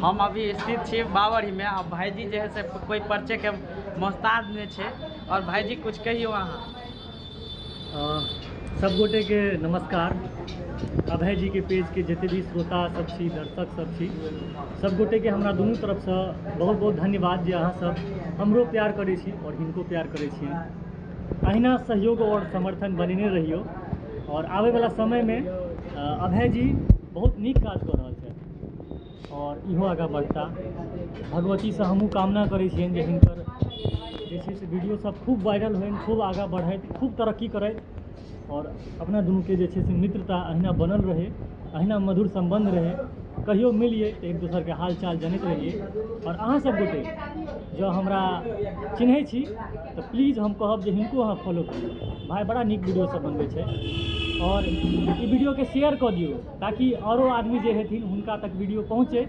हम अभी स्थित छी बावरी में। अब भाईजी जे है से कोई परिचय के मोहताज नहीं छे। और भाईजी कुछ कहियो अहाँ। सब गोटे के नमस्कार। अभय जी के पेज के जिते भी श्रोता सब छी, दर्शक सब छी, सब गोटे के हमरा दोनों तरफ से बहुत बहुत धन्यवाद जे अहाँ सब हमरो प्यार करे छी और हिनको प्यार करे छी। अहिना सहयोग और समर्थन बनेने रहियो। और आवे वाला समय में अभय जी बहुत नीक काज कर रहल छथि और इहो आगा बढ़ता। भगवती से हमहूँ कामना करे छियनि जे हिनकर जे छै से वीडियो सब खूब वायरल होइन, खूब आगा बढ़त, खूब तरक्की करत और अपना दुनू के जे छै से मित्रता अहिना बनल रहे, अहिना मधुर संबंध रहे। कहियो मिलिए तो एक दूसर के हाल चाल जनैत रहिए। और अहाँ सब गोटे जो हमरा चिन्है छी तो प्लीज़ हम कहब जे हिनको अहाँ फॉलो करियो। भाई बड़ा नीक वीडियो सब बनबै छै और ई वीडियो के शेयर कऽ दियौ ताकि औरो आदमी जे हेथिन हुनका तक वीडियो पहुँचे।